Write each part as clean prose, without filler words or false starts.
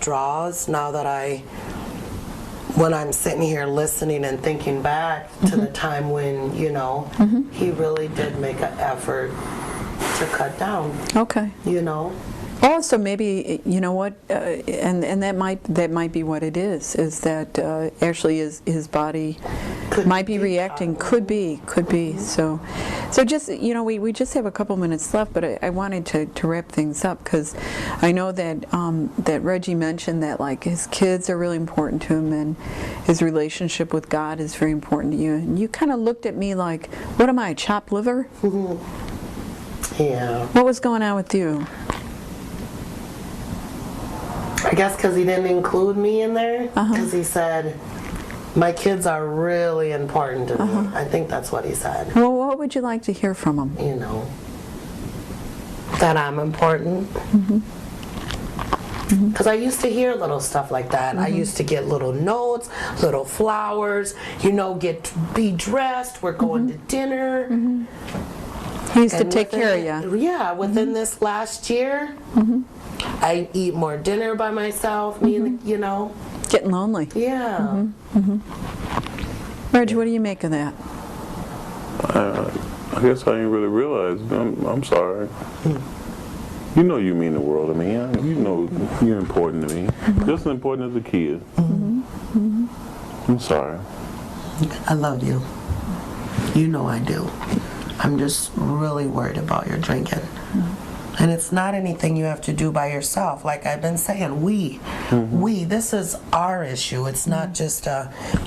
straws now that when I'm sitting here listening and thinking back to the time when, you know, he really did make an effort to cut down. Okay. You know? Oh, so maybe, you know what, and that might be what it is that actually his body might be reacting. Could be. So just, you know, we just have a couple minutes left, but I wanted to wrap things up, because I know that that Reggie mentioned that, like, his kids are really important to him, and his relationship with God is very important to you. And you kind of looked at me like, what am I, chopped liver? Yeah. What was going on with you? I guess because he didn't include me in there, because he said, my kids are really important to me. I think that's what he said. Well, what would you like to hear from him? You know, that I'm important. Because I used to hear little stuff like that. I used to get little notes, little flowers, you know, be dressed, we're going to dinner. He used to take care of you. Yeah, within this last year, I eat more dinner by myself, you know. Getting lonely. Yeah. Reggie, what do you make of that? I guess I didn't really realize. I'm sorry. You know you mean the world to me. You know you're important to me. Just as important as a kid. I'm sorry. I love you. You know I do. I'm just really worried about your drinking. And it's not anything you have to do by yourself. Like I've been saying, this is our issue. It's not just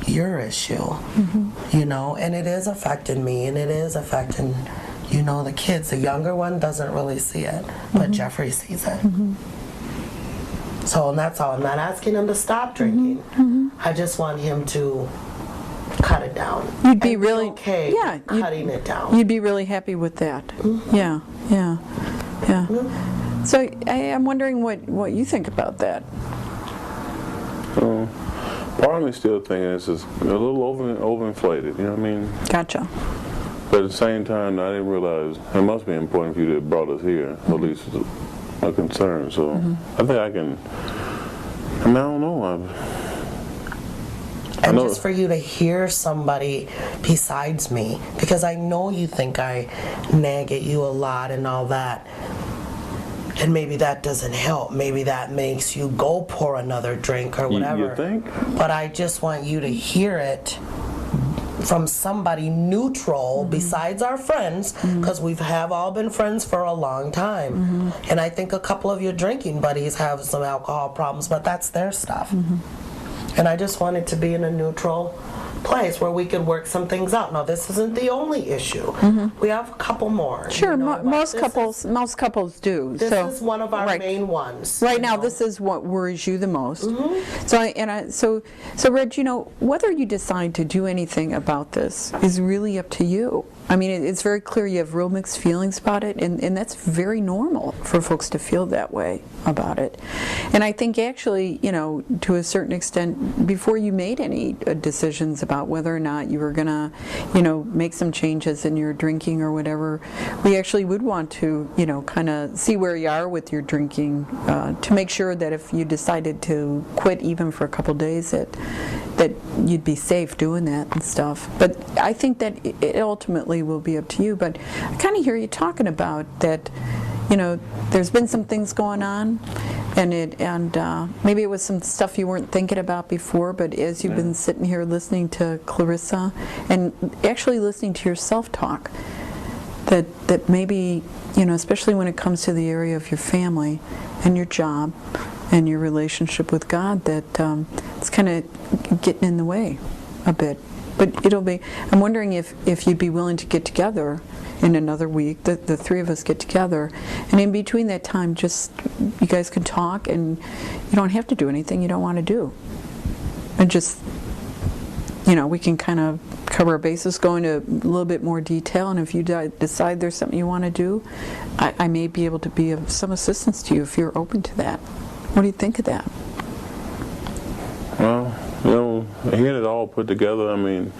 your issue, you know, and it is affecting me, and it is affecting, you know, the kids. The younger one doesn't really see it, but Jeffrey sees it. So, and that's all. I'm not asking him to stop drinking. I just want him to cut it down. You'd be really okay cutting it down. You'd be really happy with that. Yeah. So I'm wondering what you think about that. Part of me still thinking this is a little overinflated, you know what I mean? Gotcha. But at the same time, I didn't realize it must be important for you to have brought us here, at least a concern. So I think I can, I don't know. And just for you to hear somebody besides me, because I know you think I nag at you a lot and all that, and maybe that doesn't help. Maybe that makes you go pour another drink or whatever. You think? But I just want you to hear it from somebody neutral besides our friends, because we have all been friends for a long time. And I think a couple of your drinking buddies have some alcohol problems, but that's their stuff. And I just wanted to be in a neutral place where we could work some things out. Now, this isn't the only issue. We have a couple more. Sure, you know, most couples do. This is one of our main ones. Right now, this is what worries you the most. So Reg, you know, whether you decide to do anything about this is really up to you. I mean, it's very clear you have real mixed feelings about it, and that's very normal for folks to feel that way about it. And I think actually, you know, to a certain extent, before you made any decisions about whether or not you were going to, you know, make some changes in your drinking or whatever, we actually would want to, you know, kind of see where you are with your drinking to make sure that if you decided to quit even for a couple days, that you'd be safe doing that and stuff. But I think that it ultimately will be up to you. But I kind of hear you talking about that, you know, there's been some things going on, and maybe it was some stuff you weren't thinking about before, but as you've been sitting here listening to Clarissa and actually listening to yourself talk, that maybe, you know, especially when it comes to the area of your family and your job and your relationship with God, that it's kind of getting in the way a bit. But it'll be, I'm wondering if you'd be willing to get together in another week, the three of us get together, and in between that time, just, you guys can talk, and you don't have to do anything you don't want to do. And just, you know, we can kind of cover our bases, go into a little bit more detail, and if you decide there's something you want to do, I may be able to be of some assistance to you if you're open to that. What do you think of that? Well, you know, hearing it all put together, I mean,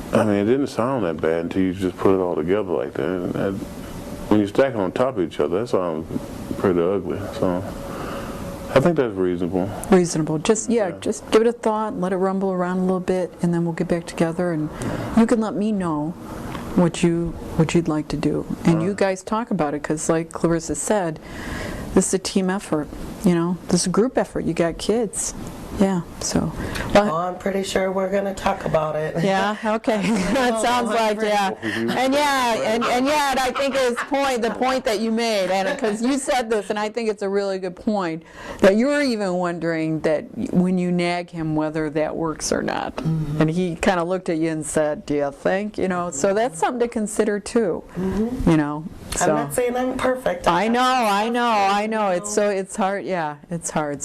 it didn't sound that bad until you just put it all together like that. When you stack them on top of each other, that sounds pretty ugly. So I think that's reasonable. Reasonable. Just just give it a thought, let it rumble around a little bit, and then we'll get back together, and you can let me know what you'd like to do, and you guys talk about it, because like Clarissa said, this is a team effort. You know, this is a group effort. You got kids. Yeah, so. Oh, I'm pretty sure we're going to talk about it. Yeah, okay. That sounds like, yeah. And I think it's the point that you made, and because you said this, and I think it's a really good point, that you were even wondering that when you nag him whether that works or not. Mm-hmm. And he kind of looked at you and said, do you think? You know, so that's something to consider too. Mm-hmm. You know. So. I'm not saying I'm perfect. I know. It's hard. Yeah, it's hard.